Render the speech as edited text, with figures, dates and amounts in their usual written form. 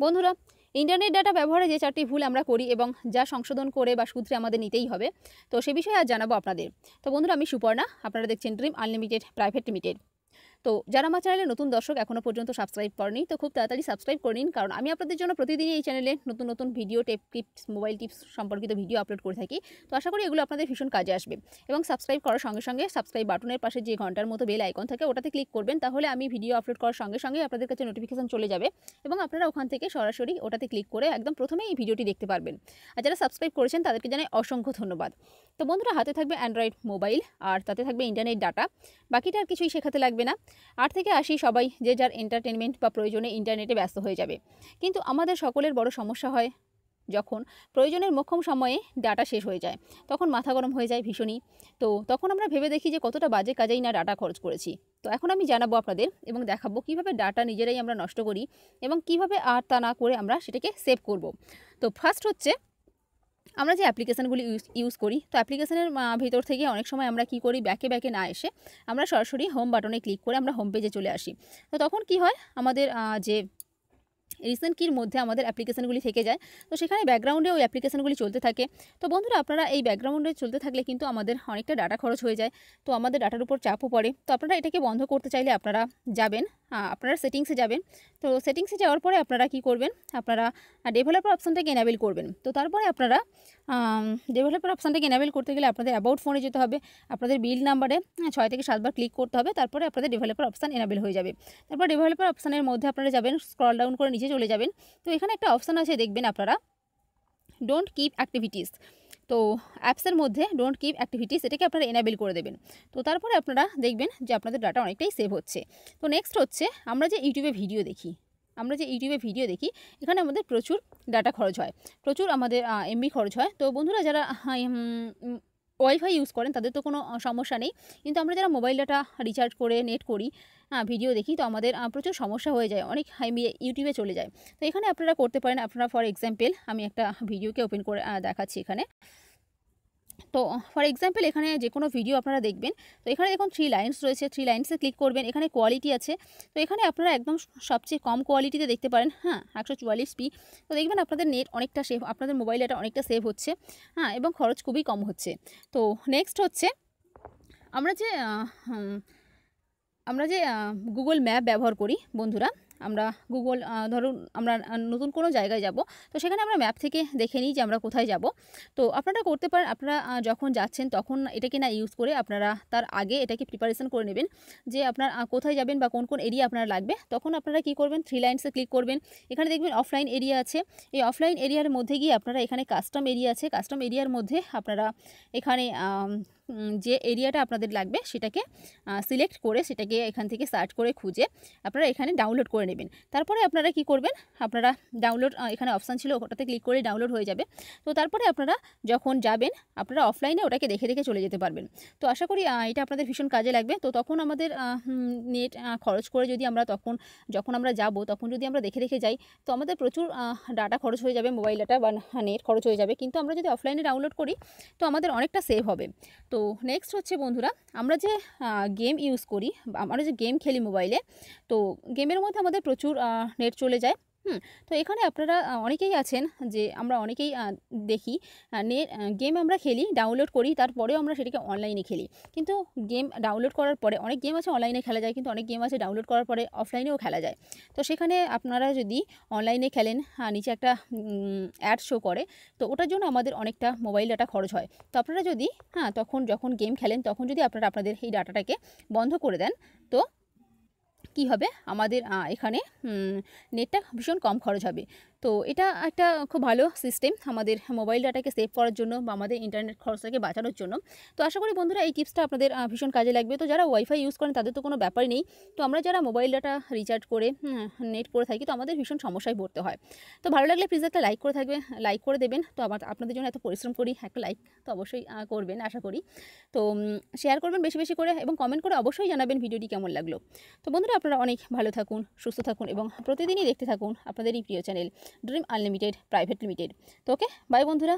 বন্ধুরা, internet data ব্যবহারে যে 4টি ভুল আমরা করি এবং যা সংশোধন করে বা শুধরে আমাদের নিতেই হবে, তো সে বিষয়ে আজ জানাবো আপনাদের। তো বন্ধুরা, আমি সুপর্ণা, আপনারা দেখছেন ড্রিম আনলিমিটেড প্রাইভেট লিমিটেড। তো যারা আমার চ্যানেলে নতুন দর্শক এখনও পর্যন্ত সাবস্ক্রাইব করেনি, তো খুব তাড়াতাড়ি সাবস্ক্রাইব করে নিন, কারণ আমি আপনাদের জন্য প্রতিদিনই এই চ্যানেলে নতুন নতুন ভিডিও, টিপস, মোবাইল টিপস সম্পর্কিত ভিডিও আপলোড করে থাকি। তো আশা করি এগুলো আপনাদের ভীষণ কাজে আসবে। এবং সাবস্ক্রাইব করার সঙ্গে সঙ্গে সাবস্ক্রাইব বাটনের পাশে যে ঘন্টার মতো বেল আইকন থাকে ওটাতে ক্লিক করবেন, তাহলে আমি ভিডিও আপলোড করার সঙ্গে সঙ্গে আপনাদের কাছে নোটিফিকেশন চলে যাবে এবং আপনারা ওখান থেকে সরাসরি ওটাতে ক্লিক করে একদম প্রথমেই এই ভিডিওটি দেখতে পারবেন। আর যারা সাবস্ক্রাইব করেছেন তাদেরকে জানাই অসংখ্য ধন্যবাদ। তো বন্ধুরা, হাতে থাকবে অ্যান্ড্রয়েড মোবাইল আর তাতে থাকবে ইন্টারনেট ডাটা, বাকিটা আর কিছুই শেখাতে লাগবে না। 8 থেকে 80 সবাই যে যার এন্টারটেনমেন্ট বা প্রয়োজনে ইন্টারনেটে ব্যস্ত হয়ে যাবে, কিন্তু আমাদের সকলের বড় সমস্যা হয় যখন প্রয়োজনের মোক্ষম সময়ে ডাটা শেষ হয়ে যায়, তখন মাথা গরম হয়ে যায় ভীষণই। তো তখন আমরা ভেবে দেখি যে কতটা বাজে কাজেই না ডাটা খরচ করেছি। তো এখন আমি জানাবো আপনাদের এবং দেখাবো কিভাবে ডাটা নিজেরাই আমরা নষ্ট করি এবং কিভাবে আর তা না করে আমরা সেটাকে সেভ করব। তো ফার্স্ট হচ্ছে, আমরা যে অ্যাপ্লিকেশানগুলি ইউজ করি, তো অ্যাপ্লিকেশানের ভিতর থেকে অনেক সময় আমরা কি করি, ব্যাকে না এসে আমরা সরাসরি হোম বাটনে ক্লিক করে আমরা হোম পেজে চলে আসি। তো তখন কি হয়, আমাদের যে রিসেন্ট কির মধ্যে আমাদের অ্যাপ্লিকেশানগুলি থেকে যায়, তো সেখানে ব্যাকগ্রাউন্ডে ওই অ্যাপ্লিকেশানগুলি চলতে থাকে। তো বন্ধুরা, আপনারা এই ব্যাকগ্রাউন্ডে চলতে থাকলে কিন্তু আমাদের অনেকটা ডাটা খরচ হয়ে যায়, তো আমাদের ডাটার উপর চাপও পড়ে। তো আপনারা এটাকে বন্ধ করতে চাইলে আপনারা যাবেন, আপনারা সেটিংসে যাবেন। তো সেটিংসে যাওয়ার পরে আপনারা কি করবেন, আপনারা ডেভেলপার অপশানটাকে এনাবেল করবেন। তো তারপরে আপনারা ডেভেলপার অপশানটাকে এনাবেল করতে গেলে আপনাদের অ্যাবাউট ফোনে যেতে হবে, আপনাদের বিল নাম্বারে 6 থেকে 7 বার ক্লিক করতে হবে, তারপরে আপনাদের ডেভেলপার অপশান এনাবেল হয়ে যাবে। তারপর ডেভেলপার অপশানের মধ্যে আপনারা যাবেন, স্ক্রল ডাউন করে নিচে চলে যাবেন। তো এখানে একটা অপশান আছে, দেখবেন আপনারা ডোন্ট কিপ অ্যাক্টিভিটিস। তো অ্যাপসের মধ্যে ডোন্ট কিপ অ্যাক্টিভিটিস এটাকে আপনারা এনাবেল করে দেবেন। তো তারপরে আপনারা দেখবেন যে আপনাদের ডাটা অনেকটাই সেভ হচ্ছে। তো নেক্সট হচ্ছে, আমরা যে ইউটিউবে ভিডিও দেখি, এখানে আমাদের প্রচুর ডাটা খরচ হয়, প্রচুর আমাদের এমবি খরচ হয়। তো বন্ধুরা, যারা ওয়াইফাই ইউজ করেন তাদের তো কোনো সমস্যা নেই, কিন্তু আমরা যারা মোবাইল ডাটা রিচার্জ করে নেট করি, ভিডিও দেখি, তো আমাদের প্রচুর সমস্যা হয়ে যায়, অনেক এমবি ইউটিউবে চলে যায়। তো এখানে আপনারা করতে পারেন, আপনারা ফর এক্সাম্পল আমি একটা ভিডিওকে ওপেন করে দেখাচ্ছি এখানে। তো ফর এক্সাম্পল এখানে যে কোনো ভিডিও আপনারা দেখবেন, তো এখানে দেখুন 3 লাইন্স রয়েছে, 3 লাইন্সে ক্লিক করবেন, এখানে কোয়ালিটি আছে। তো এখানে আপনারা একদম সবচেয়ে কম কোয়ালিটিতে দেখতে পারেন, 144p। তো দেখবেন আপনাদের নেট অনেকটা সেভ, আপনাদের মোবাইল ডাটা অনেকটা সেভ হচ্ছে, এবং খরচ খুবই কম হচ্ছে। তো নেক্সট হচ্ছে, আমরা যে গুগল ম্যাপ ব্যবহার করি বন্ধুরা, আমরা গুগল ধরুন আমরা নতুন কোনো জায়গায় যাব, তো সেখানে আমরা ম্যাপ থেকে দেখে নিই যে আমরা কোথায় যাব। তো আপনারা করতে পারেন, আপনারা যখন যাচ্ছেন তখন এটাকে না ইউজ করে আপনারা তার আগে এটাকে প্রিপারেশন করে নেবেন যে আপনার কোথায় যাবেন বা কোন কোন এরিয়া আপনার লাগবে। তখন আপনারা কি করবেন, 3 লাইন্সে ক্লিক করবেন, এখানে দেখবেন অফলাইন এরিয়া আছে। এই অফলাইন এরিয়ার মধ্যে গিয়ে আপনারা এখানে কাস্টম এরিয়া আছে, কাস্টম এরিয়ার মধ্যে আপনারা এখানে যে এরিয়াটা আপনাদের লাগবে সেটাকে সিলেক্ট করে সেটাকে এখান থেকে সার্চ করে খুঁজে আপনারা এখানে ডাউনলোড করে নেবেন। তারপরে আপনারা কি করবেন, আপনারা ডাউনলোড এখানে অপশান ছিল, ওটাতে ক্লিক করে ডাউনলোড হয়ে যাবে। তো তারপরে আপনারা যখন যাবেন আপনারা অফলাইনে ওটাকে দেখে দেখে চলে যেতে পারবেন। তো আশা করি এটা আপনাদের ভীষণ কাজে লাগবে। তো তখন আমাদের নেট খরচ করে যদি আমরা যখন আমরা যাব তখন যদি আমরা দেখে দেখে যাই, তো আমাদের প্রচুর ডাটা খরচ হয়ে যাবে, মোবাইল ডাটা বা নেট খরচ হয়ে যাবে। কিন্তু আমরা যদি অফলাইনে ডাউনলোড করি তো আমাদের অনেকটা সেভ হবে। তো নেক্সট হচ্ছে বন্ধুরা, আমরা যে গেম ইউজ করি, আমরা যে গেম খেলি মোবাইলে, তো গেমের মধ্যে আমাদের প্রচুর নেট চলে যায়। তো এখানে আপনারা অনেকেই আছেন যে আমরা অনেকেই দেখি গেম আমরা খেলি, ডাউনলোড করি, তারপরেও আমরা সেটাকে অনলাইনে খেলি। কিন্তু গেম ডাউনলোড করার পরে অনেক গেম আছে অনলাইনে খেলা যায়, কিন্তু অনেক গেম আছে ডাউনলোড করার পরে অফলাইনেও খেলা যায়। তো সেখানে আপনারা যদি অনলাইনে খেলেন, নিচে একটা অ্যাড শো করে, তো ওটার জন্য আমাদের অনেকটা মোবাইল ডাটা খরচ হয়। তো আপনারা যদি তখন যখন গেম খেলেন তখন যদি আপনারা আপনাদের এই ডাটাটাকে বন্ধ করে দেন, তো কি হবে, আমাদের এখানে নেটটা ভীষণ কম খরচ হবে। তো এটা একটা খুব ভালো সিস্টেম আমাদের মোবাইল ডাটাকে সেভ করার জন্য বা আমাদের ইন্টারনেট খরচটাকে বাঁচানোর জন্য। তো আশা করি বন্ধুরা এই টিপসটা আপনাদের ভীষণ কাজে লাগবে। তো যারা ওয়াইফাই ইউজ করেন তাদের তো কোনো ব্যাপারই নেই, তো আমরা যারা মোবাইল ডাটা রিচার্জ করে নেট করে থাকি, তো আমাদের ভীষণ সমস্যায় পড়তে হয়। তো ভালো লাগলে প্লিজ একটা লাইক করে দেবেন। তো আপনাদের জন্য এত পরিশ্রম করি, একটা লাইক তো অবশ্যই করবেন আশা করি। তো শেয়ার করবেন বেশি বেশি করে এবং কমেন্ট করে অবশ্যই জানাবেন ভিডিওটি কেমন লাগলো। তো বন্ধুরা, আপনারা অনেক ভালো থাকুন, সুস্থ থাকুন এবং প্রতিদিনই দেখতে থাকুন আপনাদের এই প্রিয় channel dream unlimited private limited. তো ওকে, বাই বন্ধুরা।